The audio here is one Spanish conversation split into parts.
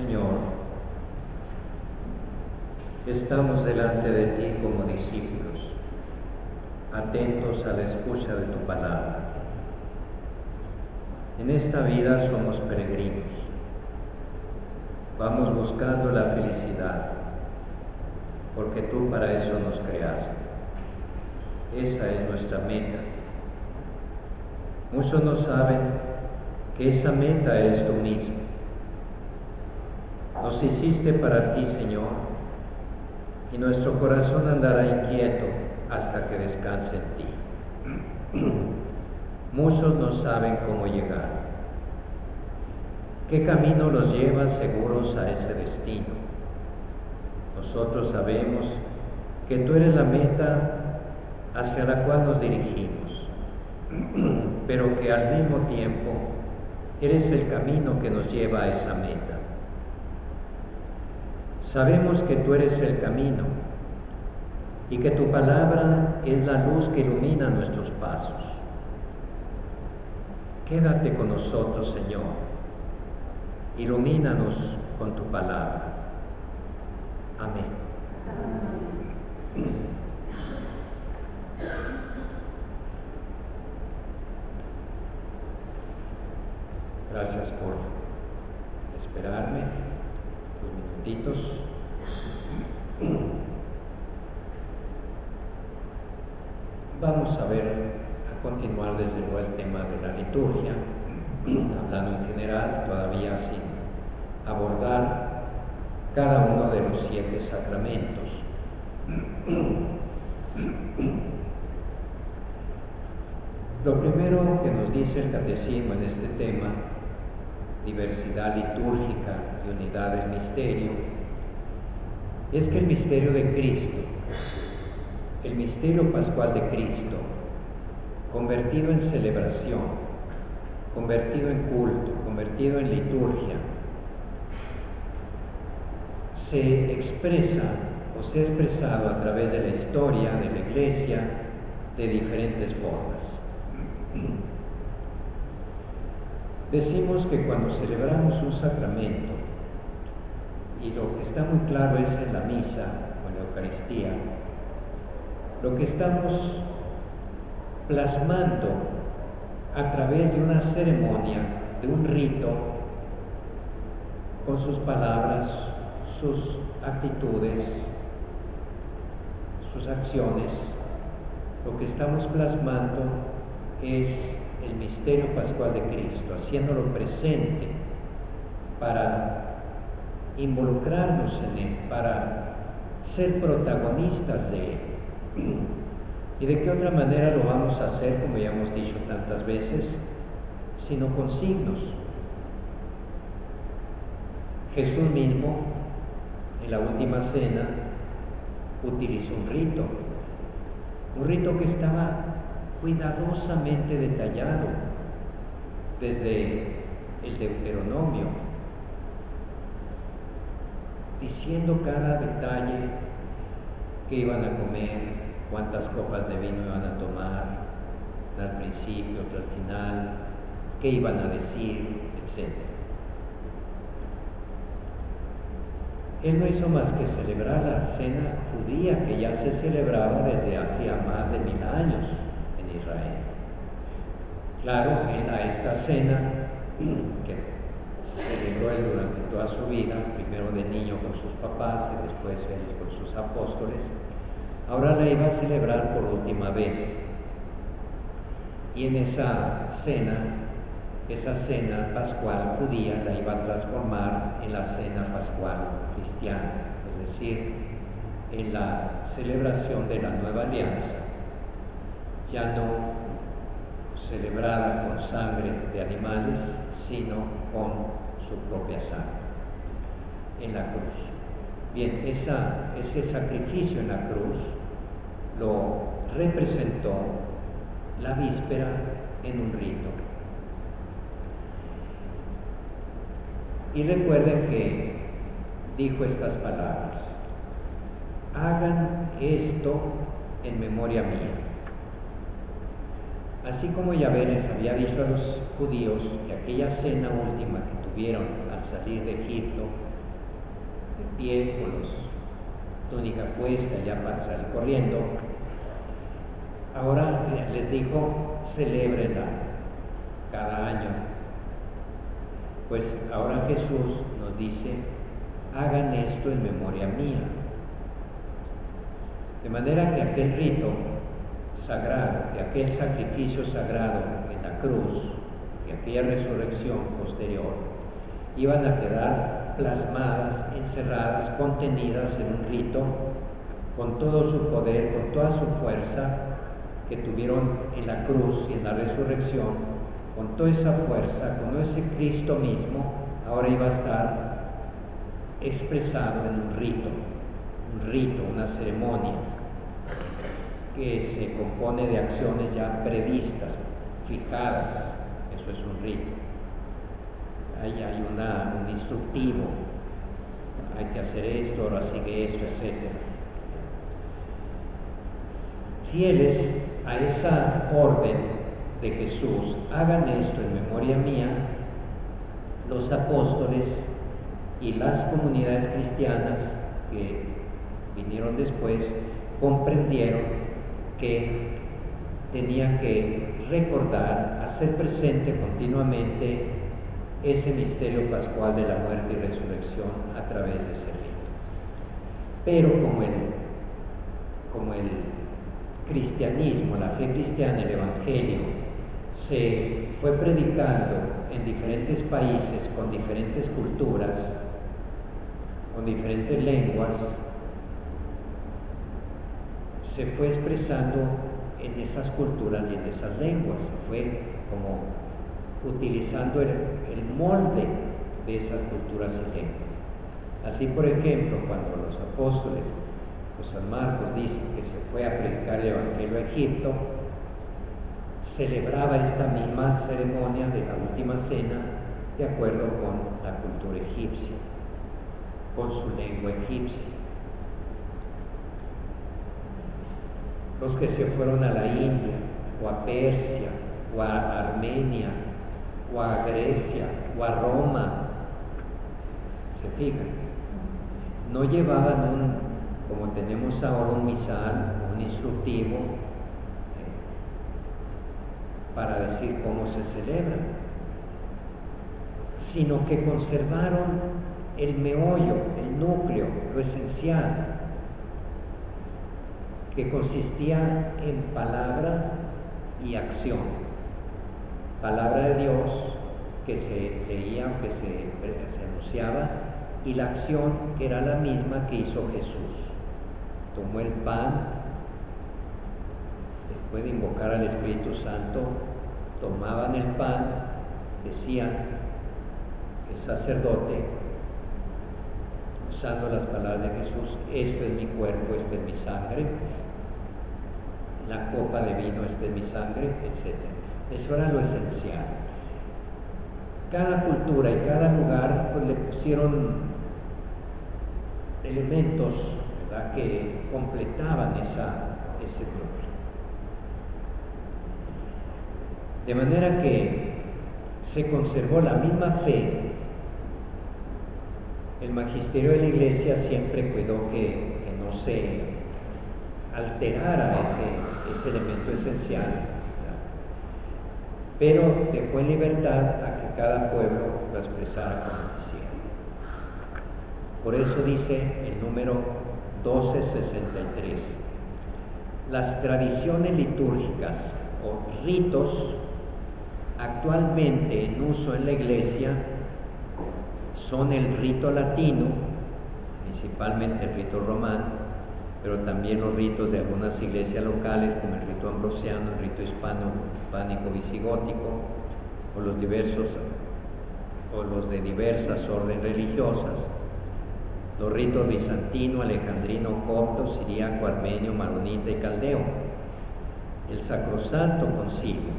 Señor, estamos delante de ti como discípulos, atentos a la escucha de tu palabra. En esta vida somos peregrinos, vamos buscando la felicidad, porque tú para eso nos creaste. Esa es nuestra meta. Muchos no saben que esa meta eres tú mismo. Nos hiciste para ti, Señor, y nuestro corazón andará inquieto hasta que descanse en ti. Muchos no saben cómo llegar. ¿Qué camino los lleva seguros a ese destino? Nosotros sabemos que tú eres la meta hacia la cual nos dirigimos, pero que al mismo tiempo eres el camino que nos lleva a esa meta. Sabemos que tú eres el camino y que tu palabra es la luz que ilumina nuestros pasos. Quédate con nosotros, Señor. Ilumínanos con tu palabra. Amén. Gracias por esperarme unos minutitos. Vamos a continuar desde luego el tema de la liturgia, hablando en general, todavía sin abordar cada uno de los 7 sacramentos. Lo primero que nos dice el catecismo en este tema, diversidad litúrgica y unidad del misterio, es que el misterio de Cristo, el misterio pascual de Cristo, convertido en celebración, convertido en culto, convertido en liturgia, se expresa o se ha expresado a través de la historia de la Iglesia de diferentes formas. Decimos que cuando celebramos un sacramento, y lo que está muy claro es en la misa o en la Eucaristía, lo que estamos plasmando a través de una ceremonia, de un rito, con sus palabras, sus actitudes, sus acciones, lo que estamos plasmando es el misterio pascual de Cristo, haciéndolo presente para involucrarnos en él, para ser protagonistas de él. ¿Y de qué otra manera lo vamos a hacer, como ya hemos dicho tantas veces, sino con signos? Jesús mismo, en la última cena, utilizó un rito que estaba cuidadosamente detallado desde el Deuteronomio, diciendo cada detalle: qué iban a comer, cuántas copas de vino iban a tomar, al principio, al final, qué iban a decir, etc. Él no hizo más que celebrar la cena judía que ya se celebraba desde hacía más de 1000 años en Israel. Claro, él a esta cena que celebró él durante toda su vida, primero de niño con sus papás y después él con sus apóstoles, ahora la iba a celebrar por última vez. Y en esa cena pascual judía la iba a transformar en la cena pascual cristiana, es decir, en la celebración de la nueva alianza, ya no celebrada con sangre de animales, sino con su propia sangre en la cruz. Bien, ese sacrificio en la cruz lo representó la víspera en un rito. Y recuerden que dijo estas palabras: hagan esto en memoria mía. Así como Yahvé les había dicho a los judíos que aquella cena última que tuvieron al salir de Egipto de pie, con los túnica puesta ya para salir corriendo. Ahora les dijo, celébrenla cada año. Pues ahora Jesús nos dice, hagan esto en memoria mía. De manera que aquel rito sagrado, que aquel sacrificio sagrado en la cruz y aquella resurrección posterior iban a quedar plasmadas, encerradas, contenidas en un rito con todo su poder, con toda su fuerza que tuvieron en la cruz y en la resurrección, con toda esa fuerza, con ese Cristo mismo, ahora iba a estar expresado en un rito, una ceremonia que se compone de acciones ya previstas, fijadas. Eso es un rito. Hay un instructivo, hay que hacer esto, ahora sigue esto, etc. Fieles a esa orden de Jesús, hagan esto en memoria mía, los apóstoles y las comunidades cristianas que vinieron después comprendieron que tenían que recordar, hacer presente continuamente ese misterio pascual de la muerte y resurrección a través de ese rito. Pero como el cristianismo, la fe cristiana, el evangelio, se fue predicando en diferentes países, con diferentes culturas, con diferentes lenguas, se fue expresando en esas culturas y en esas lenguas, se fue como utilizando el molde de esas culturas y lenguas. Así, por ejemplo, cuando los apóstoles, San Marcos dice que se fue a predicar el evangelio a Egipto, celebraba esta misma ceremonia de la última cena de acuerdo con la cultura egipcia, con su lengua egipcia. Los que se fueron a la India, o a Persia, o a Armenia, o a Grecia, o a Roma, se fijan, no llevaban como tenemos ahora un misal, un instructivo, para decir cómo se celebra, sino que conservaron el meollo, el núcleo, lo esencial, que consistía en palabra y acción. Palabra de Dios que se leía, que se anunciaba, y la acción que era la misma que hizo Jesús. Tomó el pan, después de invocar al Espíritu Santo, tomaban el pan, decían el sacerdote, usando las palabras de Jesús, esto es mi cuerpo, esta es mi sangre, la copa de vino, esta es mi sangre, etc. Eso era lo esencial. Cada cultura y cada lugar pues le pusieron elementos, ¿verdad?, que completaban ese núcleo. De manera que se conservó la misma fe. El magisterio de la Iglesia siempre cuidó que no se alterara ese elemento esencial, ¿verdad?, pero dejó en libertad a que cada pueblo lo expresara como quisiera. Por eso dice el número 1263, las tradiciones litúrgicas o ritos actualmente en uso en la Iglesia son el rito latino, principalmente el rito romano, pero también los ritos de algunas iglesias locales como el rito ambrosiano, el rito hispánico visigótico, o los de diversas órdenes religiosas, los ritos bizantino, alejandrino, copto, siríaco, armenio, maronita y caldeo. El Sacrosanto Concilio,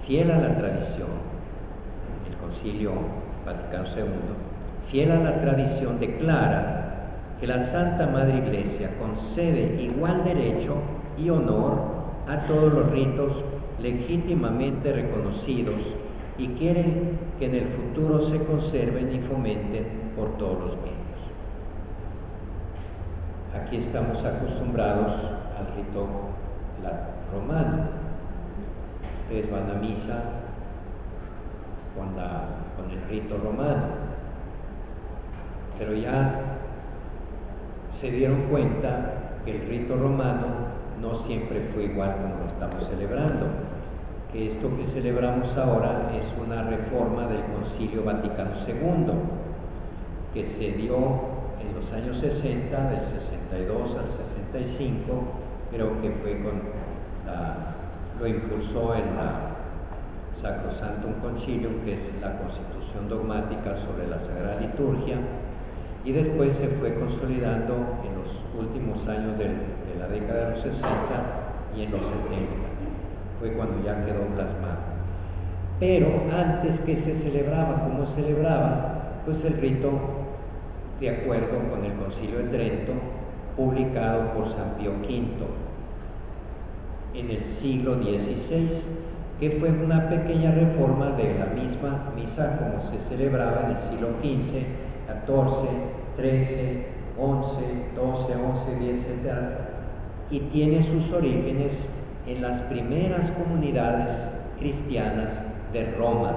fiel a la tradición, el Concilio Vaticano II, fiel a la tradición, declara que la Santa Madre Iglesia concede igual derecho y honor a todos los ritos legítimamente reconocidos y quiere que en el futuro se conserven y fomenten por todos los medios. aquí estamos acostumbrados al rito romano. Ustedes van a misa con el rito romano, pero ya se dieron cuenta que el rito romano no siempre fue igual como lo estamos celebrando, que esto que celebramos ahora es una reforma del Concilio Vaticano II, que se dio en los años 60, del 62 al 65, creo que fue lo impulsó en la Sacrosanctum Concilium, que es la Constitución dogmática sobre la Sagrada Liturgia, y después se fue consolidando en los últimos años de la década de los 60 y en los 70. Fue cuando ya quedó plasmado. Pero antes, que se celebraba, ¿cómo celebraba? Pues el rito, de acuerdo con el Concilio de Trento, publicado por San Pío V en el siglo XVI, que fue una pequeña reforma de la misma misa como se celebraba en el siglo XV, XIV, XIII, XI, XII, XI, X, etc. Y tiene sus orígenes en las primeras comunidades cristianas de Roma.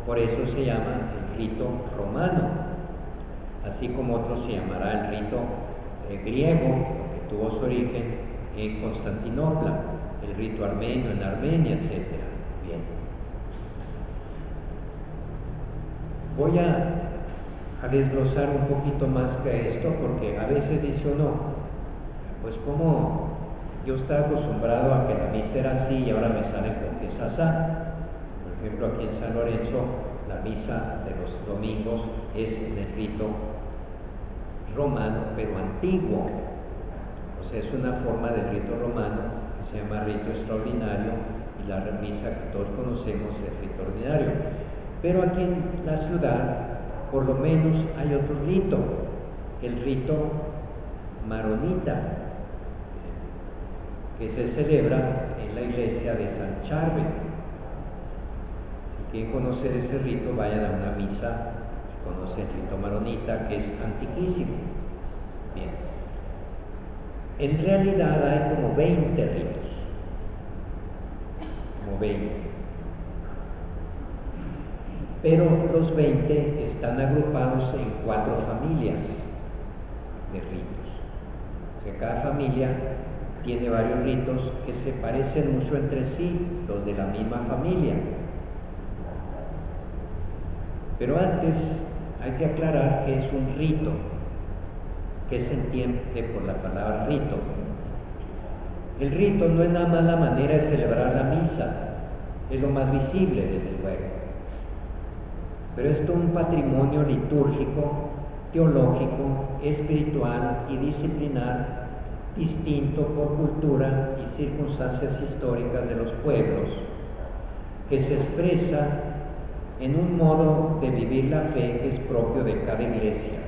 Por eso se llama el rito romano, así como otro se llamará el rito griego, que tuvo su origen en Constantinopla, el rito armenio en Armenia, etc. Bien. Voy a desglosar un poquito más que esto, porque a veces dice uno, pues como yo estaba acostumbrado a que la misa era así y ahora me salen con que es asá. Por ejemplo, aquí en San Lorenzo, la misa de los domingos es en el rito romano, pero antiguo. O sea, es una forma del rito romano que se llama rito extraordinario, y la misa que todos conocemos es el rito ordinario. Pero aquí en la ciudad, por lo menos, hay otro rito, el rito maronita, que se celebra en la iglesia de San Charbel. Si quieren conocer ese rito, vayan a una misa y conocen el rito maronita, que es antiquísimo. Bien. En realidad hay como 20 ritos, como 20. Pero los 20 están agrupados en 4 familias de ritos. O sea, cada familia tiene varios ritos que se parecen mucho entre sí, los de la misma familia. Pero antes hay que aclarar que es un rito. ¿Qué se entiende por la palabra rito? El rito no es nada más la manera de celebrar la misa, es lo más visible, desde luego. Pero esto es un patrimonio litúrgico, teológico, espiritual y disciplinar distinto por cultura y circunstancias históricas de los pueblos, que se expresa en un modo de vivir la fe que es propio de cada iglesia.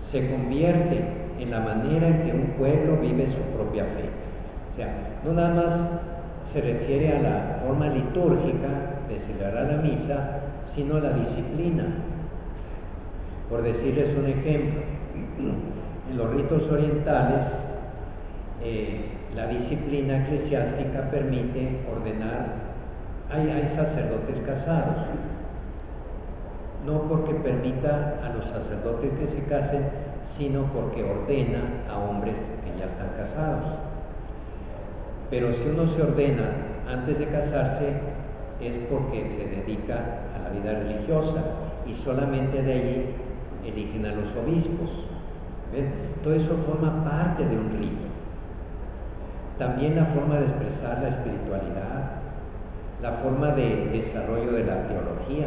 Se convierte en la manera en que un pueblo vive su propia fe. O sea, no nada más se refiere a la forma litúrgica de celebrar la misa, sino a la disciplina. Por decirles un ejemplo, en los ritos orientales, la disciplina eclesiástica permite ordenar, hay sacerdotes casados, no porque permita a los sacerdotes que se casen, sino porque ordena a hombres que ya están casados. Pero si uno se ordena antes de casarse, es porque se dedica a la vida religiosa, y solamente de allí eligen a los obispos. ¿Ven? Todo eso forma parte de un rito. También la forma de expresar la espiritualidad, la forma de desarrollo de la teología,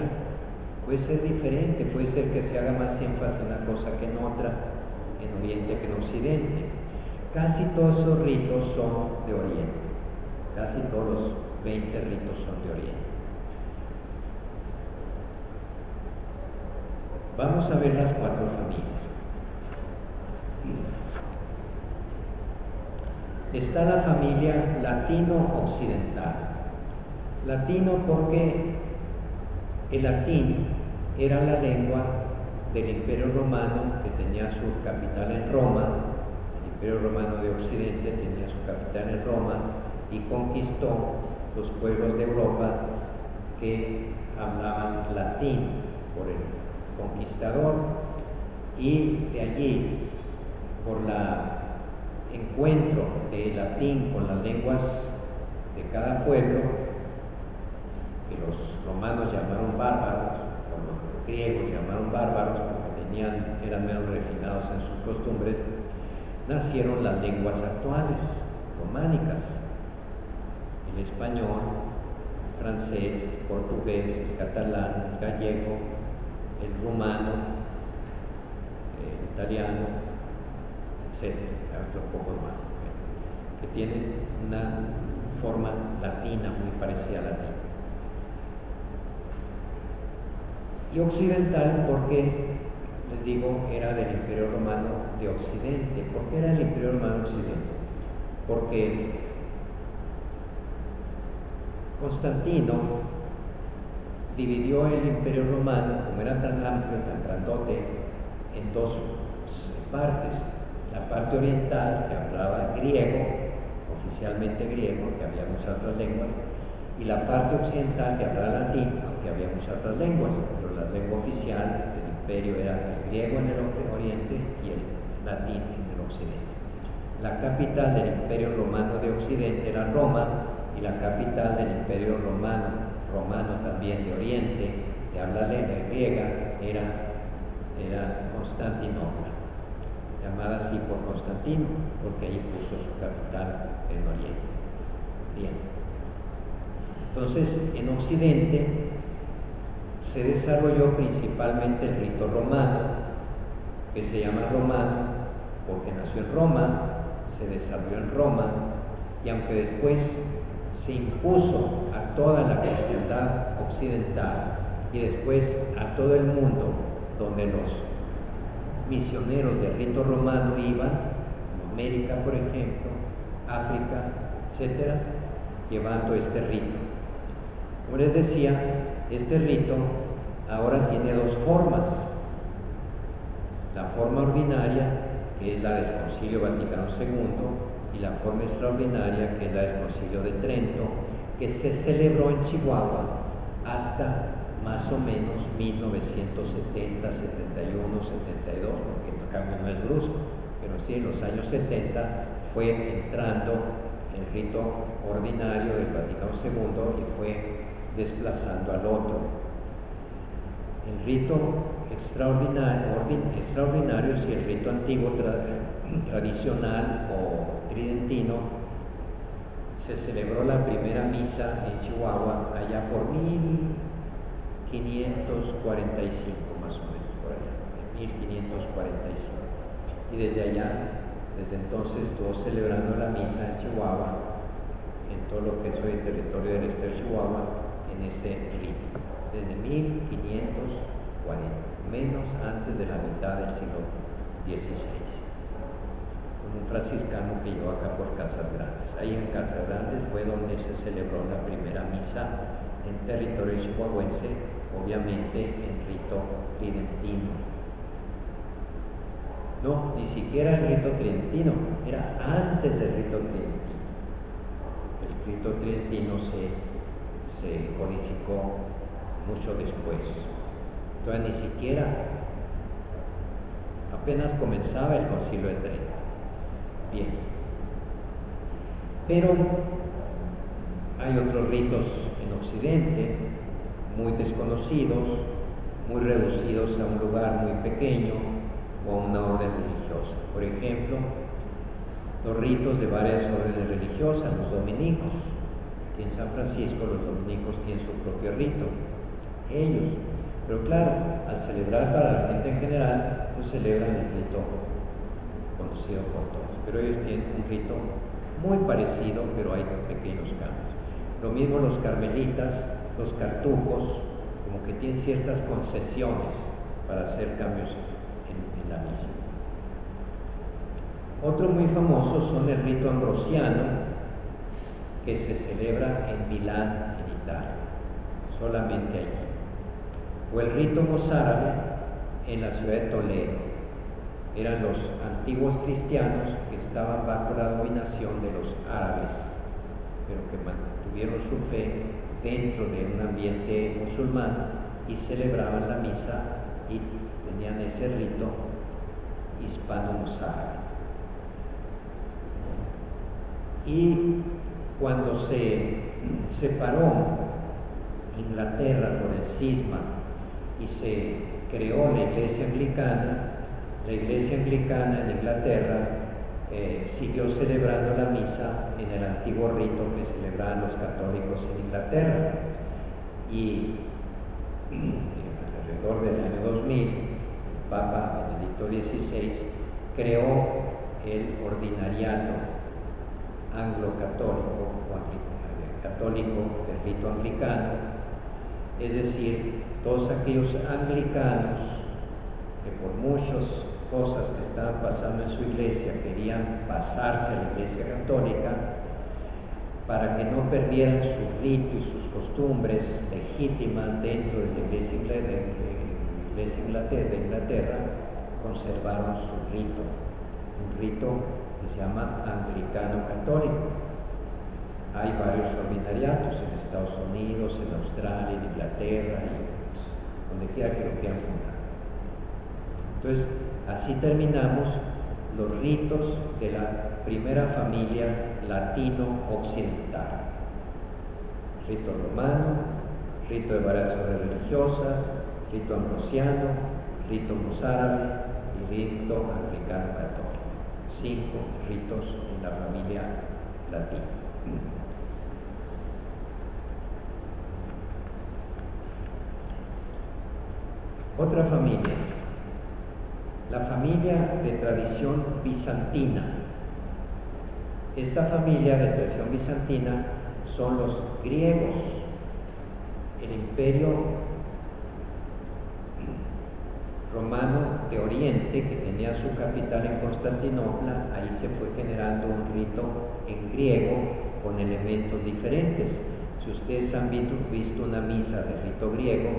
puede ser diferente, puede ser que se haga más énfasis en una cosa que en otra, en Oriente que en Occidente. Casi todos esos ritos son de Oriente, casi todos los 20 ritos son de Oriente. Vamos a ver las 4 familias. Está la familia latino-occidental. Latino porque el latín era la lengua del Imperio Romano, que tenía su capital en Roma. El Imperio Romano de Occidente tenía su capital en Roma y conquistó los pueblos de Europa que hablaban latín por el conquistador, y de allí, por el encuentro de latín con las lenguas de cada pueblo, que los romanos llamaron bárbaros, o los griegos llamaron bárbaros porque eran menos refinados en sus costumbres, nacieron las lenguas actuales, románicas: el español, el francés, el portugués, el catalán, el gallego, el rumano, el italiano, etc. Otros pocos más, que tienen una forma latina muy parecida al latín. Y occidental porque, les digo, era del Imperio Romano de Occidente. ¿Por qué era el Imperio Romano de Occidente? Porque Constantino dividió el Imperio Romano, como era tan amplio, tan grandote, en dos partes: la parte oriental, que hablaba griego, oficialmente griego, que había muchas otras lenguas, y la parte occidental, que hablaba latín, aunque había muchas otras lenguas, pero la lengua oficial del imperio era el griego en el oriente y el latín en el occidente. La capital del Imperio Romano de Occidente era Roma, y la capital del Imperio Romano también de Oriente, que habla lengua griega, era Constantinopla, llamada así por Constantino, porque ahí puso su capital en Oriente. Bien. Entonces, en Occidente se desarrolló principalmente el rito romano, que se llama romano porque nació en Roma, se desarrolló en Roma, y aunque después se impuso a toda la cristiandad occidental y después a todo el mundo donde los misioneros del rito romano iban, como América, por ejemplo, África, etc., llevando este rito. Como les decía, este rito ahora tiene dos formas: la forma ordinaria, que es la del Concilio Vaticano II, y la forma extraordinaria, que es la del Concilio de Trento, que se celebró en Chihuahua hasta más o menos 1970, 71, 72, porque el cambio no es brusco, pero sí en los años 70 fue entrando el rito ordinario del Vaticano II y fue desplazando al otro. El rito extraordinario, si el rito antiguo tradicional o tridentino, se celebró la primera misa en Chihuahua allá por 1545, más o menos, por allá, 1545. Y desde entonces estuvo celebrando la misa en Chihuahua, en todo lo que es hoy el territorio del estado de Chihuahua, en ese rito, desde 1540, menos antes de la mitad del siglo XVI, con un franciscano que llegó acá por Casas Grandes. Ahí en Casas Grandes fue donde se celebró la primera misa en territorio chihuahuense, obviamente en rito tridentino. No, ni siquiera el rito tridentino, era antes del rito tridentino. El rito tridentino se codificó mucho después. Entonces ni siquiera, apenas comenzaba el Concilio de Trento. Bien. Pero hay otros ritos en Occidente muy desconocidos, muy reducidos a un lugar muy pequeño o a una orden religiosa. Por ejemplo, los ritos de varias órdenes religiosas, los dominicos. Aquí en San Francisco los dominicos tienen su propio rito, ellos. Pero claro, al celebrar para la gente en general, pues celebran el rito conocido por todos. Pero ellos tienen un rito muy parecido, pero hay pequeños cambios. Lo mismo los carmelitas, los cartujos, como que tienen ciertas concesiones para hacer cambios en la misa. Otros muy famosos son el rito ambrosiano, que se celebra en Milán, en Italia, solamente allí. O el rito mozárabe, en la ciudad de Toledo. Eran los antiguos cristianos que estaban bajo la dominación de los árabes, pero que mantuvieron su fe dentro de un ambiente musulmán y celebraban la misa y tenían ese rito hispano-mozárabe. Y cuando se separó Inglaterra por el cisma y se creó la Iglesia Anglicana en Inglaterra siguió celebrando la misa en el antiguo rito que celebraban los católicos en Inglaterra. Y alrededor del año 2000, el Papa Benedicto XVI creó el ordinariato anglo-católico o católico del rito anglicano, es decir, todos aquellos anglicanos que por muchas cosas que estaban pasando en su iglesia querían pasarse a la iglesia católica para que no perdieran su rito y sus costumbres legítimas dentro de la iglesia de Inglaterra, conservaron su rito, un rito que se llama anglicano católico. Hay varios ordinariatos en Estados Unidos, en Australia, en Inglaterra y pues, donde quiera que lo quieran fundar. Entonces, así terminamos los ritos de la primera familia latino-occidental: rito romano, rito de varias obras religiosas, rito ambrosiano, rito mozárabe y rito anglicano católico. 5 ritos en la familia latina. Otra familia, la familia de tradición bizantina. Esta familia de tradición bizantina son los griegos. El imperio romano de Oriente, que tenía su capital en Constantinopla, ahí se fue generando un rito en griego con elementos diferentes. Si ustedes han visto una misa de rito griego,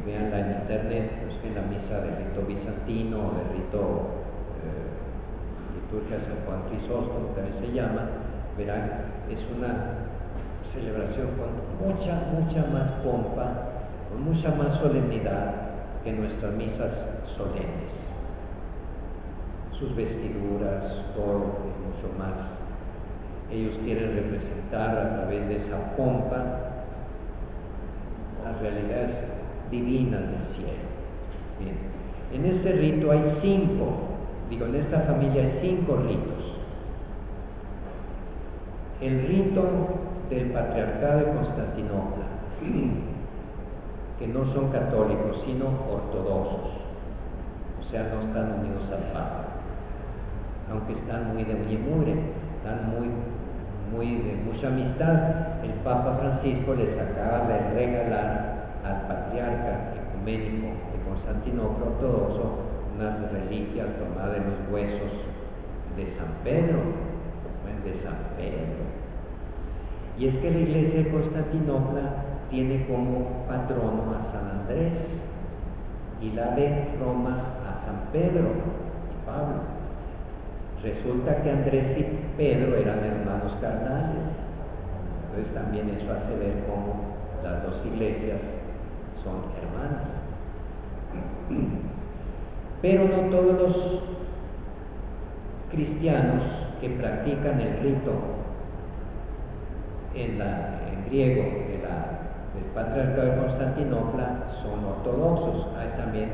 véanla en internet, busquen la misa de rito bizantino o de rito liturgia San Juan Crisóstomo, también se llama, verán, es una celebración con mucha más pompa, con mucha más solemnidad que nuestras misas solemnes. Sus vestiduras, todo es mucho más. Ellos quieren representar a través de esa pompa las realidades divinas del cielo. Bien. En este rito hay 5, en esta familia hay 5 ritos. El rito del Patriarcado de Constantinopla, que no son católicos, sino ortodoxos, o sea, no están unidos al Papa, aunque están muy de uña y mugre, están muy de mucha amistad. El Papa Francisco les acaba de regalar al patriarca ecuménico de Constantinopla ortodoxo unas reliquias tomadas de los huesos de San Pedro, Y es que la iglesia de Constantinopla tiene como patrono a San Andrés y la de Roma a San Pedro y Pablo. Resulta que Andrés y Pedro eran hermanos carnales, entonces también eso hace ver cómo las dos iglesias son hermanas. Pero no todos los cristianos que practican el rito en griego del Patriarcado de Constantinopla son ortodoxos. Hay también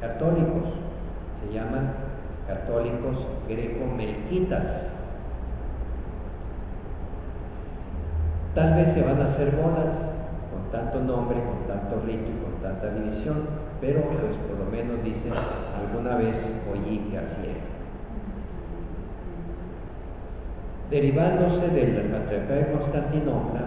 católicos, se llaman católicos greco-melquitas. Tal vez se van a hacer bolas con tanto nombre, con tanto rito y con tanta división, pero pues por lo menos dicen, alguna vez oí que así era. Derivándose del Patriarcado de Constantinopla,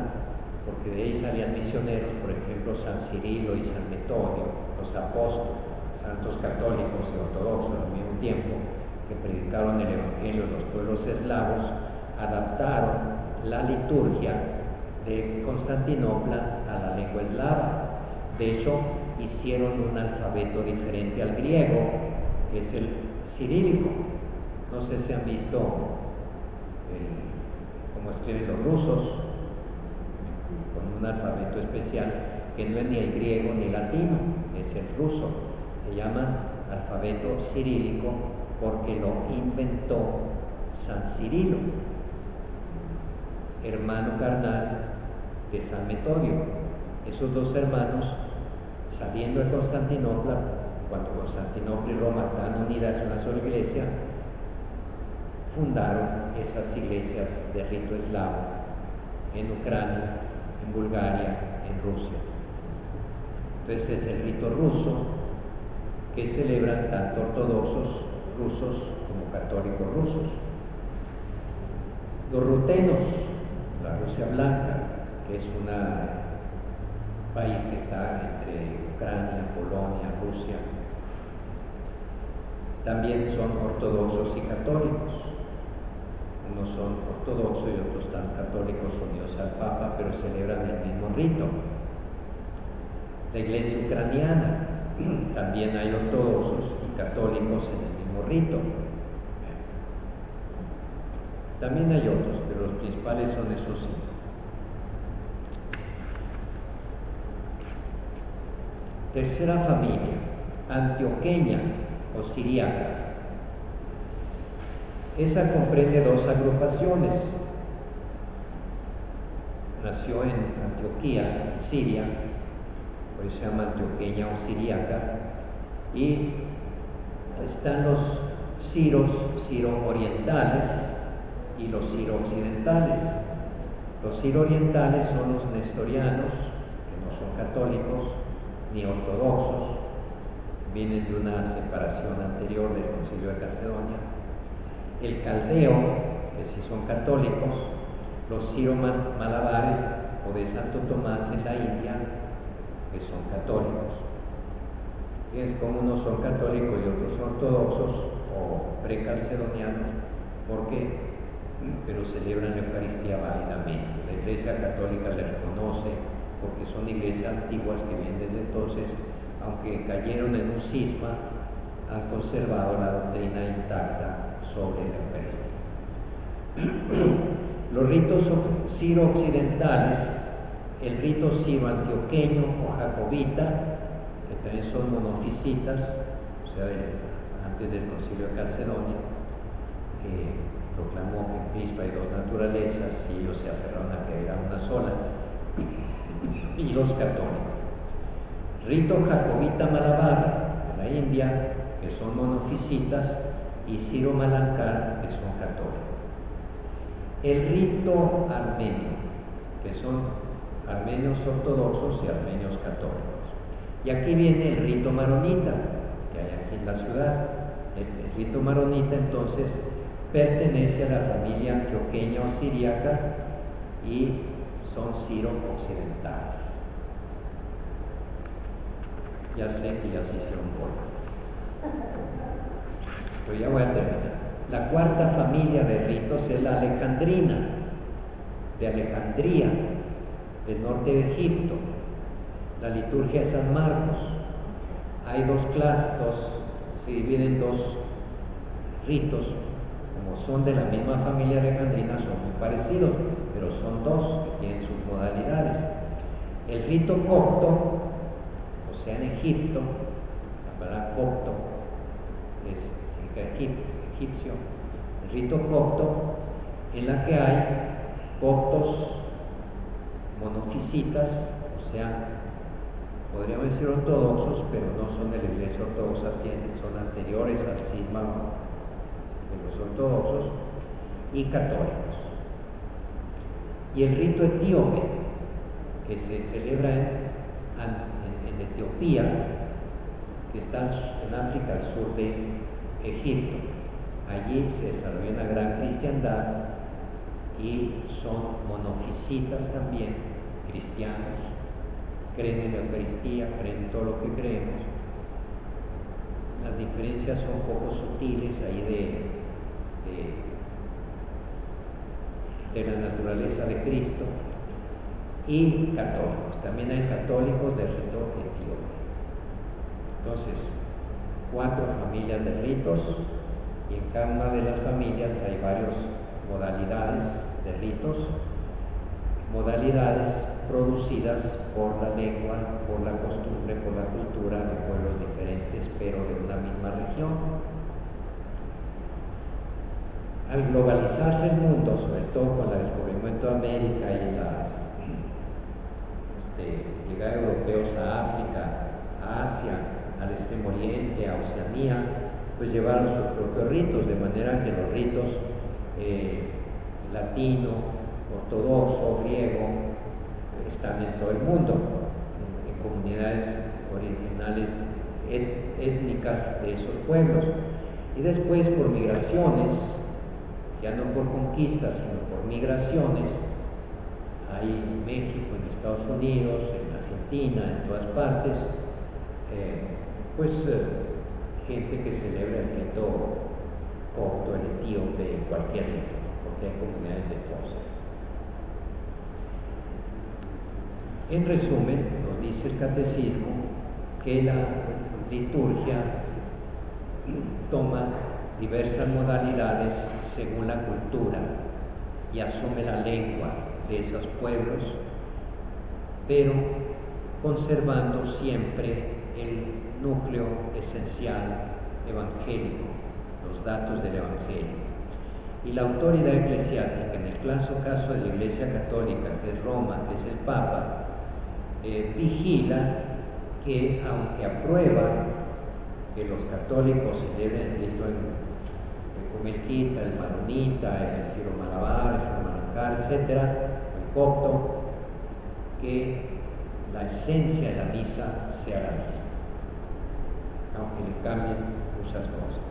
porque de ahí salían misioneros, por ejemplo San Cirilo y San Metodio, los apóstoles, santos católicos y ortodoxos al mismo tiempo, que predicaron el Evangelio en los pueblos eslavos, adaptaron la liturgia de Constantinopla a la lengua eslava. De hecho, hicieron un alfabeto diferente al griego, que es el cirílico. No sé si han visto cómo escriben los rusos, con un alfabeto especial, que no es ni el griego ni el latino, es el ruso. Se llama alfabeto cirílico porque lo inventó San Cirilo, hermano carnal de San Metodio. Esos dos hermanos, saliendo de Constantinopla, cuando Constantinopla y Roma estaban unidas en una sola iglesia, fundaron esas iglesias de rito eslavo en Ucrania, en Bulgaria, en Rusia. Entonces es el rito ruso que celebran tanto ortodoxos rusos como católicos rusos. Los rutenos, la Rusia blanca, que es un país que está entre Ucrania, Polonia, Rusia, también son ortodoxos y católicos. Unos son ortodoxos y otros están católicos unidos al Papa, pero celebran el mismo rito. La iglesia ucraniana, también hay ortodoxos y católicos en el mismo rito. También hay otros, pero los principales son esos cinco. Tercera familia, antioqueña o siriaca. Esa comprende dos agrupaciones. Nació en Antioquía, Siria, por eso se llama antioqueña o siriaca, y están los siro-orientales y los siro-occidentales. Los siro-orientales son los nestorianos, que no son católicos ni ortodoxos, vienen de una separación anterior del Concilio de Calcedonia. El caldeo, que sí son católicos, los siro-malabares o de Santo Tomás en la India, que son católicos. Es como unos son católicos y otros ortodoxos o precalcedonianos, pero celebran la Eucaristía válidamente. La Iglesia Católica le reconoce porque son iglesias antiguas que vienen desde entonces, aunque cayeron en un cisma, han conservado la doctrina intacta sobre la Eucaristía. Los ritos siro-occidentales, el rito siro-antioqueño o jacobita, que también son monofisitas, o sea, antes del Concilio de Calcedonia, que proclamó que en Cristo hay dos naturalezas y ellos se aferraron a que era una sola, y los católicos. Rito jacobita malabar de la India, que son monofisitas, y siro-malankar, que son católicos. El rito armenio, que son armenios ortodoxos y armenios católicos. Y aquí viene el rito maronita, que hay aquí en la ciudad. El rito maronita entonces pertenece a la familia antioqueña o siriaca y son siro-occidentales. Ya sé que ya se hicieron bola, pero ya voy a terminar. La cuarta familia de ritos es la alejandrina, de Alejandría, del norte de Egipto. La liturgia de San Marcos. Hay dos clásicos, se dividen en dos ritos, como son de la misma familia alejandrina, son muy parecidos, pero son dos que tienen sus modalidades. El rito copto, o sea, en Egipto, la palabra copto significa egipcio. El rito copto, en la que hay coptos monofisitas, o sea, podríamos decir ortodoxos, pero no son de la iglesia ortodoxa, son anteriores al cisma de los ortodoxos, y católicos. Y el rito etíope, que se celebra en Etiopía, que está en África, al sur de Egipto. Allí se desarrolla una gran cristiandad y son monofisitas también, cristianos, creen en la Eucaristía, creen en todo lo que creemos. Las diferencias son un poco sutiles ahí de la naturaleza de Cristo. Y católicos, también hay católicos de rito etíope. entonces 4 familias de ritos, y en cada una de las familias hay varias modalidades de ritos, modalidades producidas por la lengua, por la costumbre, por la cultura de pueblos diferentes, pero de una misma región. Al globalizarse el mundo, sobre todo con el descubrimiento de América y la llegada de europeos a África, a Asia, al Extremo Oriente, a Oceanía, pues llevaron sus propios ritos, de manera que los ritos latino, ortodoxo, griego, están en todo el mundo, en comunidades originales étnicas de esos pueblos. Y después, por migraciones, ya no por conquistas, sino por migraciones, hay en México, en Estados Unidos, en Argentina, en todas partes, gente que celebra el rito copto, el etíope, cualquier rito, porque hay comunidades de cosas. En resumen, nos dice el catecismo que la liturgia toma diversas modalidades según la cultura y asume la lengua de esos pueblos, pero conservando siempre el núcleo esencial evangélico, los datos del Evangelio. Y la autoridad eclesiástica, en el caso de la Iglesia Católica, que es Roma, que es el Papa, vigila que, aunque aprueba que los católicos celebren el rito el comelquita, el maronita, el siromalabar, el siromalacar, etc., el copto, que la esencia de la misa sea la misma, aunque le cambien muchas cosas.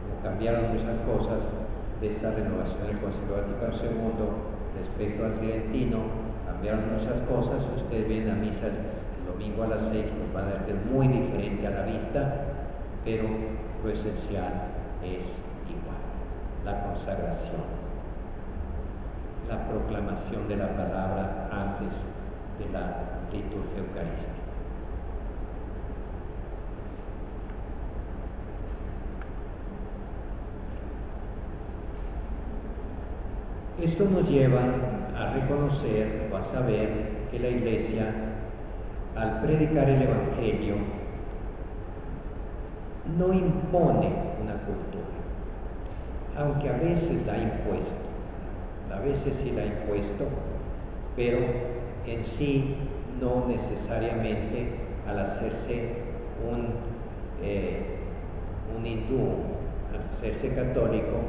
Como cambiaron muchas cosas de esta renovación del Concilio Vaticano II respecto al tridentino, cambiaron muchas cosas. Si ustedes vienen a misa el domingo a las 6, pues van a ver que es muy diferente a la vista, pero lo esencial es igual: la consagración, la proclamación de la palabra antes de la liturgia eucarística. Esto nos lleva a reconocer o a saber que la Iglesia, al predicar el Evangelio, no impone una cultura, aunque a veces la ha impuesto, a veces sí la ha impuesto, pero en sí no necesariamente al hacerse un hindú, al hacerse católico,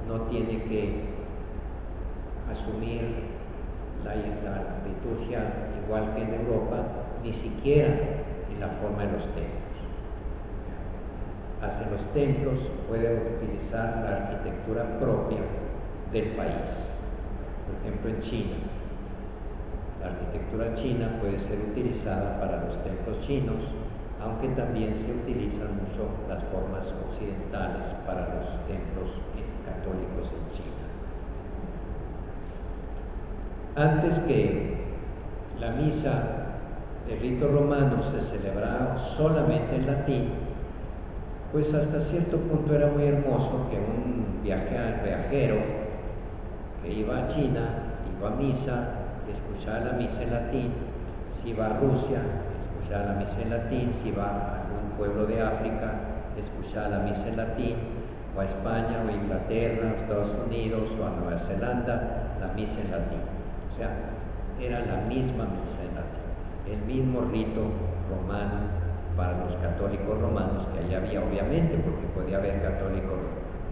no tiene que asumir la liturgia igual que en Europa, ni siquiera en la forma de los templos. Hacia los templos puede utilizar la arquitectura propia del país. Por ejemplo, en China, la arquitectura china puede ser utilizada para los templos chinos, aunque también se utilizan mucho las formas occidentales para los templos católicos en China. Antes que la misa de rito romano se celebraba solamente en latín, pues hasta cierto punto era muy hermoso que un viajero que iba a China, iba a misa, escuchaba la misa en latín. Si iba a Rusia, escuchaba la misa en latín. Si iba a algún pueblo de África, escuchaba la misa en latín. O a España, o a Inglaterra, o a Estados Unidos, o a Nueva Zelanda, la misa en latín. O sea, era la misma misa en latín, el mismo rito romano para los católicos romanos, que allá había, obviamente, porque podía haber católicos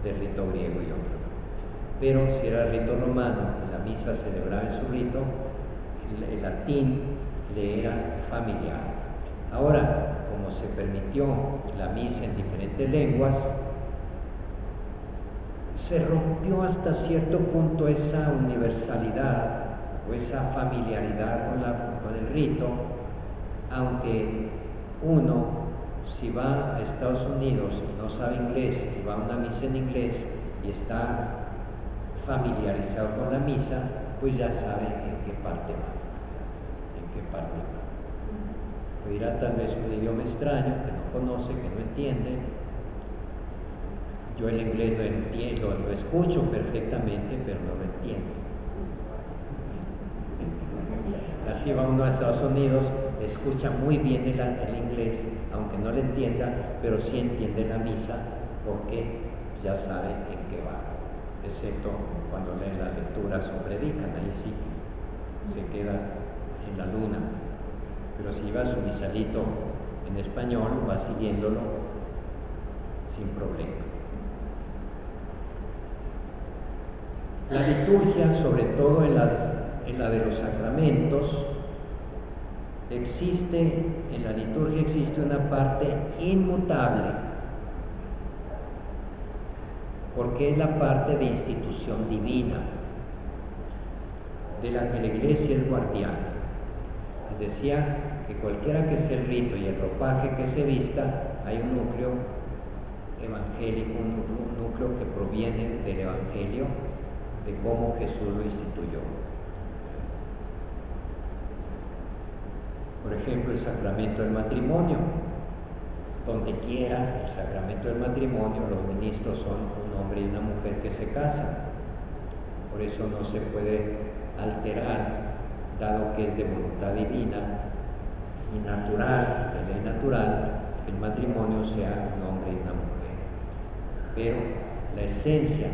de rito griego y otro. Pero si era el rito romano y la misa celebraba en su rito, el latín le era familiar. Ahora, como se permitió la misa en diferentes lenguas, se rompió hasta cierto punto esa universalidad o esa familiaridad con el rito, aunque uno, si va a Estados Unidos y no sabe inglés y va a una misa en inglés y está familiarizado con la misa, pues ya sabe en qué parte va, oirá tal vez un idioma extraño que no conoce, que no entiende. Yo el inglés lo entiendo, lo escucho perfectamente, pero no lo entiendo. Así va uno a Estados Unidos, escucha muy bien el inglés, aunque no lo entienda, pero sí entiende la misa porque ya sabe en qué va, excepto cuando leen las lecturas o predican, ahí sí se queda en la luna. Pero si lleva su misalito en español, va siguiéndolo sin problema. La liturgia, sobre todo en la de los sacramentos, en la liturgia existe una parte inmutable, porque es la parte de institución divina, de la que la Iglesia es guardiana. Les decía que cualquiera que sea el rito y el ropaje que se vista, hay un núcleo evangélico, un núcleo que proviene del Evangelio, de cómo Jesús lo instituyó. Por ejemplo, el sacramento del matrimonio. Donde quiera, el sacramento del matrimonio, los ministros son un hombre y una mujer que se casan. Por eso no se puede alterar, dado que es de voluntad divina y natural, de ley natural, que el matrimonio sea un hombre y una mujer. Pero la esencia,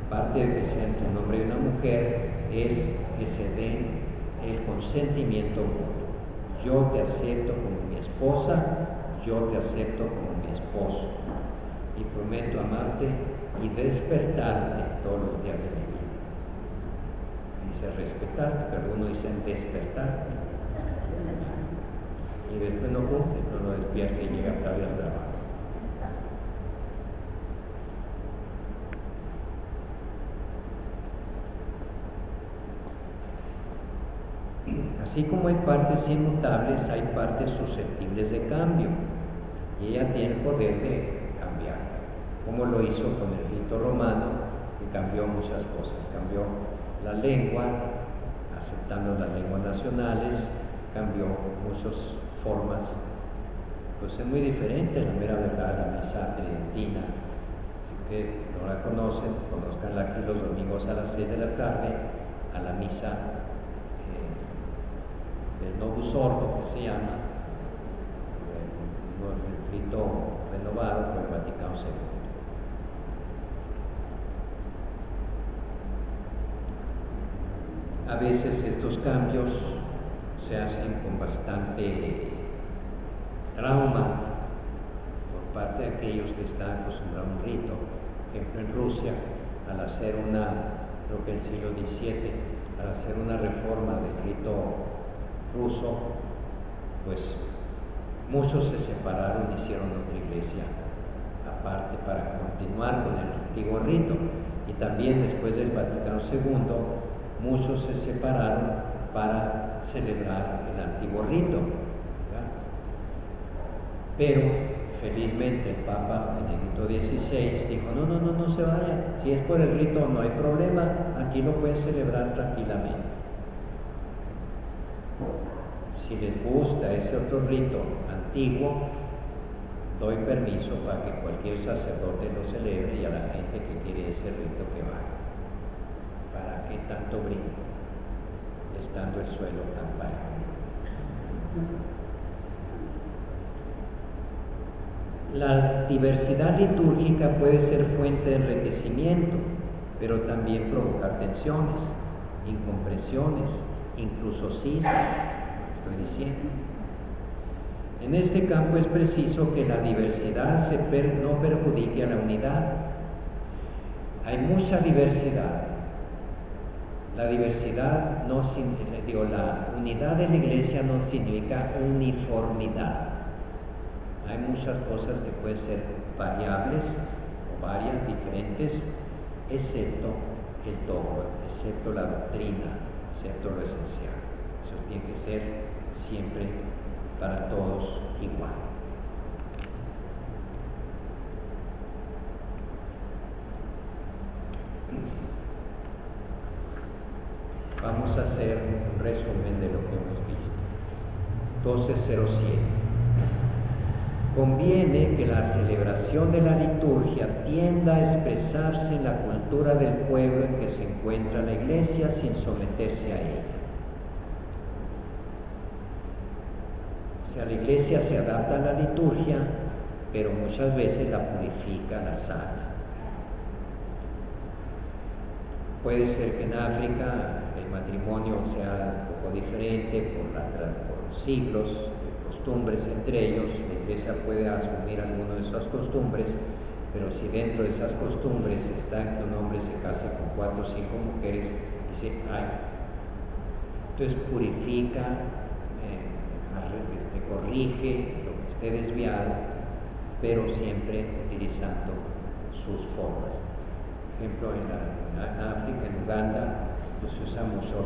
aparte de que sea entre un hombre y una mujer, es que se den el consentimiento mutuo. Yo te acepto como mi esposa, yo te acepto como mi esposo, y prometo amarte y despertarte todos los días de mi vida. Dice respetarte, pero algunos dicen despertarte. Y después no cumple, no lo despierta y llega tarde al trabajo. Así como hay partes inmutables, hay partes susceptibles de cambio, y ella tiene el poder de cambiar, como lo hizo con el rito romano, que cambió muchas cosas. Cambió la lengua, aceptando las lenguas nacionales, cambió muchas formas. Pues es muy diferente, la mera verdad, la misa tridentina. Si ustedes no la conocen, conozcanla aquí los domingos a las 6 de la tarde, a la misa del Novus Ordo, que se llama, el rito renovado por el Vaticano II. A veces estos cambios se hacen con bastante trauma por parte de aquellos que están acostumbrados a un rito. Por ejemplo, en Rusia, al hacer creo que en el siglo XVII, al hacer una reforma del rito ruso, pues muchos se separaron y hicieron otra iglesia aparte para continuar con el antiguo rito. Y también después del Vaticano II, muchos se separaron para celebrar el antiguo rito, ¿verdad? Pero felizmente el Papa Benedicto XVI dijo, no se vayan, si es por el rito no hay problema, aquí lo pueden celebrar tranquilamente. Si les gusta ese otro rito antiguo, doy permiso para que cualquier sacerdote lo celebre, y a la gente que quiere ese rito que vaya. ¿Para qué tanto brinco, estando el suelo tan parejo? La diversidad litúrgica puede ser fuente de enriquecimiento, pero también provocar tensiones, incomprensiones, incluso cismas, estoy diciendo. En este campo es preciso que la diversidad no perjudique a la unidad. Hay mucha diversidad. La diversidad la unidad de la Iglesia no significa uniformidad. Hay muchas cosas que pueden ser variables o varias, diferentes, excepto el dogma, excepto la doctrina, excepto lo esencial. Eso tiene que ser siempre para todos igual. Vamos a hacer un resumen de lo que hemos visto. 12:07. Conviene que la celebración de la liturgia tienda a expresarse en la cultura del pueblo en que se encuentra la Iglesia sin someterse a ella. O sea, la Iglesia se adapta a la liturgia, pero muchas veces la purifica, la sana. Puede ser que en África el matrimonio sea un poco diferente por siglos de costumbres entre ellos. La Iglesia puede asumir alguna de esas costumbres, pero si dentro de esas costumbres está que un hombre se case con 4 o 5 mujeres, dice, ay, entonces purifica, corrige lo que esté desviado, pero siempre utilizando sus formas. Por ejemplo, en África, en Uganda, pues se usa mucho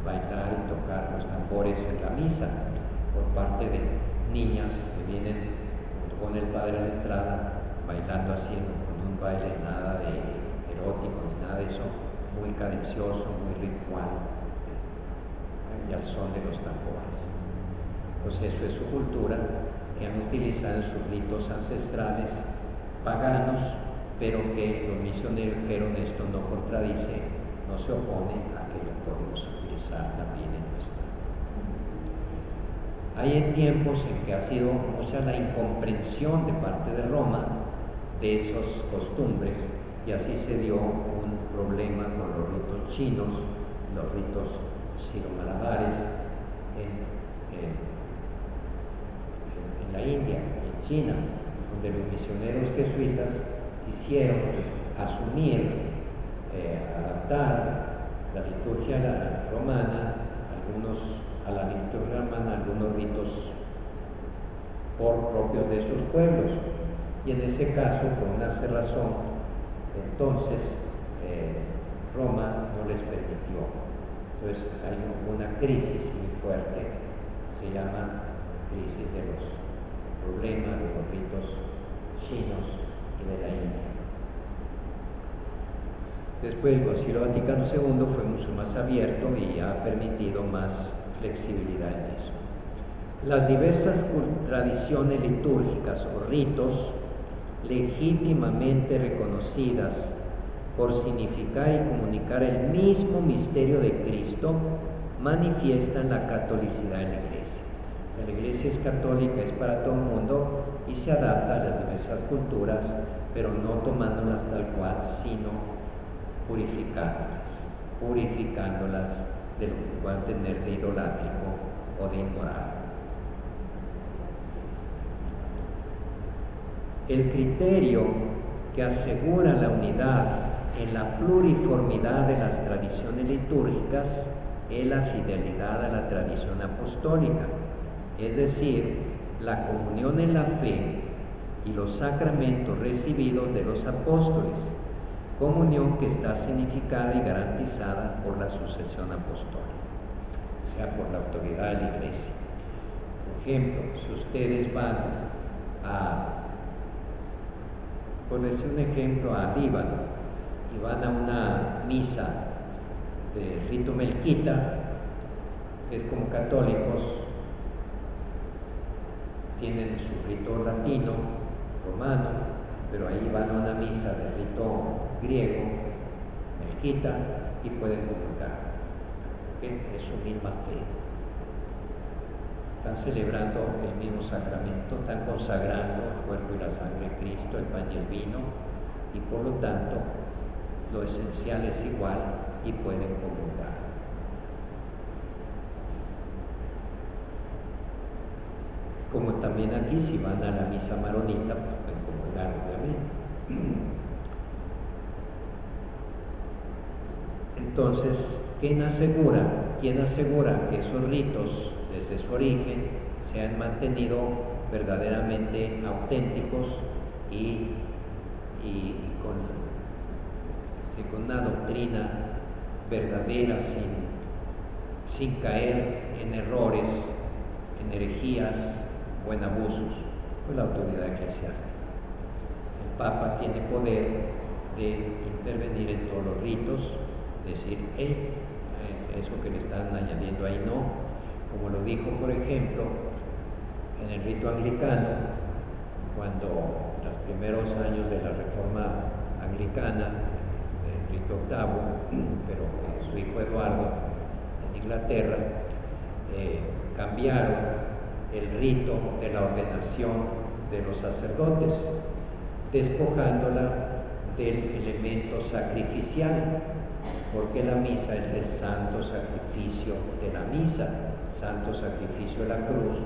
bailar y tocar los tambores en la misa por parte de niñas que vienen con el padre a la entrada, bailando así, con un baile nada de erótico ni nada de eso, muy cadencioso, muy ritual, y al son de los tambores. Pues eso es su cultura, que han utilizado en sus ritos ancestrales paganos, pero que los misioneros dijeron esto no contradice, no se opone a que lo podemos utilizar también en nuestra. Hay tiempos en que ha sido mucha la incomprensión de parte de Roma de esas costumbres, y así se dio un problema con los ritos chinos, los ritos siro-malabares en la India, en China, donde los misioneros jesuitas quisieron asumir, adaptar la liturgia romana, algunos ritos propios de esos pueblos, y en ese caso, por una cerrazón, entonces Roma no les permitió. Entonces hay una crisis muy fuerte, se llama crisis de los problemas de los ritos chinos y de la India. Después el Concilio Vaticano II fue mucho más abierto y ha permitido más flexibilidad en eso. Las diversas tradiciones litúrgicas o ritos legítimamente reconocidas por significar y comunicar el mismo misterio de Cristo manifiestan la catolicidad de la Iglesia. La Iglesia es católica, es para todo el mundo y se adapta a las diversas culturas, pero no tomándolas tal cual, sino purificándolas de lo que puedan tener de idolátrico o de inmoral. El criterio que asegura la unidad en la pluriformidad de las tradiciones litúrgicas es la fidelidad a la tradición apostólica, es decir, la comunión en la fe y los sacramentos recibidos de los apóstoles, comunión que está significada y garantizada por la sucesión apostólica, o sea, por la autoridad de la Iglesia. Por ejemplo, si ustedes van por decir un ejemplo, a Líbano y van a una misa de rito melquita, que es como católicos, tienen su rito latino, romano, pero ahí van a una misa de rito griego, melquita, y pueden comulgar, ¿okay? Es su misma fe. Están celebrando el mismo sacramento, están consagrando el cuerpo y la sangre de Cristo, el pan y el vino, y por lo tanto lo esencial es igual y pueden comulgar. Como también aquí, si van a la misa maronita, pues pueden comulgar, obviamente. Entonces, ¿quién asegura que esos ritos desde su origen se han mantenido verdaderamente auténticos y con una doctrina verdadera, sin caer en errores, en herejías o en abusos? Pues la autoridad eclesiástica. El Papa tiene poder de intervenir en todos los ritos, decir, eso que le están añadiendo ahí no, como lo dijo, por ejemplo, en el rito anglicano, primeros años de la Reforma Anglicana, Enrique VIII, pero su hijo Eduardo, en Inglaterra, cambiaron el rito de la ordenación de los sacerdotes, despojándola del elemento sacrificial, porque la misa es el santo sacrificio de la misa, santo sacrificio de la cruz,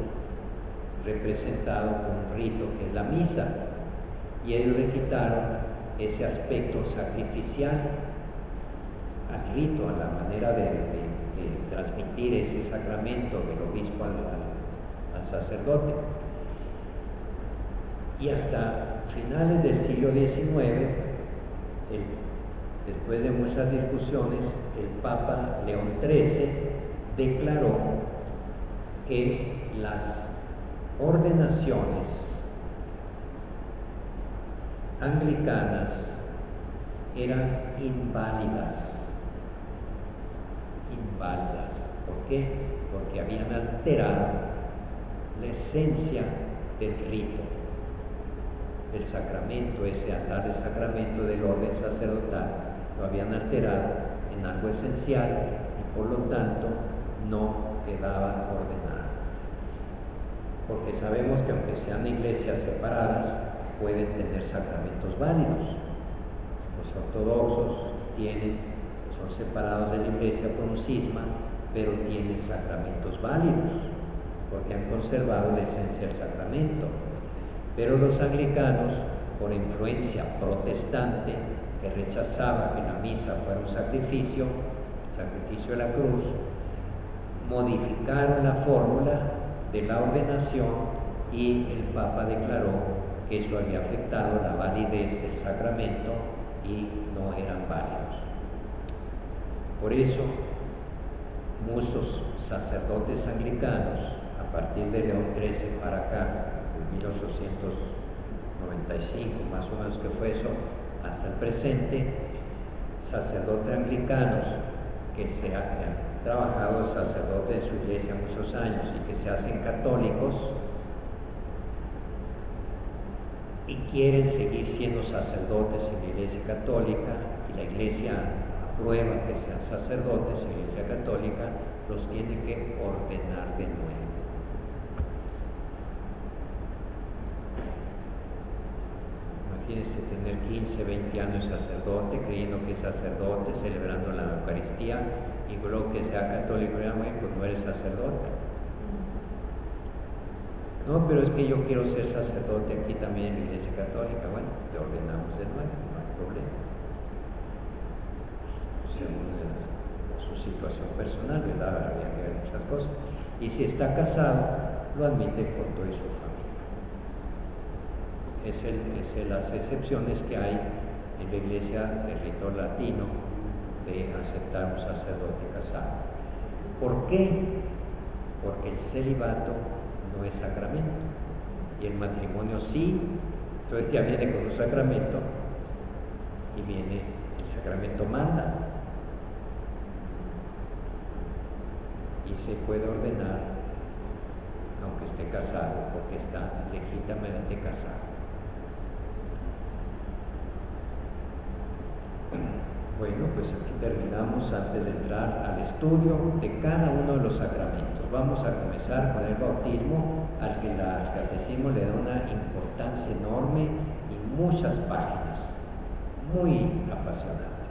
representado con un rito que es la misa, y ellos le quitaron ese aspecto sacrificial al rito, a la manera de transmitir ese sacramento del obispo al sacerdote. Y hasta finales del siglo XIX, después de muchas discusiones, el Papa León XIII declaró que las ordenaciones anglicanas eran inválidas. ¿Por qué? Porque habían alterado la esencia del rito, del sacramento, ese altar del sacramento del orden sacerdotal, lo habían alterado en algo esencial y por lo tanto no quedaba ordenado. Porque sabemos que aunque sean iglesias separadas, pueden tener sacramentos válidos. Los ortodoxos son separados de la iglesia por un cisma, pero tienen sacramentos válidos, porque han conservado la esencia del sacramento. Pero los anglicanos, por influencia protestante, que rechazaba que la misa fuera un sacrificio de la cruz, modificaron la fórmula de la ordenación y el Papa declaró que eso había afectado la validez del sacramento y no eran válidos. Por eso, muchos sacerdotes anglicanos, a partir de León XIII para acá, en 1895, más o menos que fue eso, hasta el presente, sacerdotes anglicanos que han trabajado sacerdotes en su iglesia muchos años y que se hacen católicos y quieren seguir siendo sacerdotes en la iglesia católica, y la iglesia aprueba que sean sacerdotes en la iglesia católica, los tiene que ordenar de nuevo. Imagínense tener 15, 20 años sacerdote, creyendo que es sacerdote, celebrando la Eucaristía, y luego que sea católico, pues no eres sacerdote. No, pero es que yo quiero ser sacerdote aquí también en la iglesia católica. Bueno, te ordenamos de nuevo, no hay problema. Según su situación personal, ¿verdad? Habría que ver muchas cosas. Y si está casado, lo admite con toda su familia. Es las excepciones que hay en la iglesia del rito latino de aceptar un sacerdote casado. ¿Por qué? Porque el celibato no es sacramento y el matrimonio sí. Entonces ya viene con un sacramento y viene el sacramento manda y se puede ordenar aunque esté casado, porque está legítimamente casado. Bueno, pues aquí terminamos antes de entrar al estudio de cada uno de los sacramentos. Vamos a comenzar con el bautismo, al que el catecismo le da una importancia enorme y muchas páginas muy apasionantes.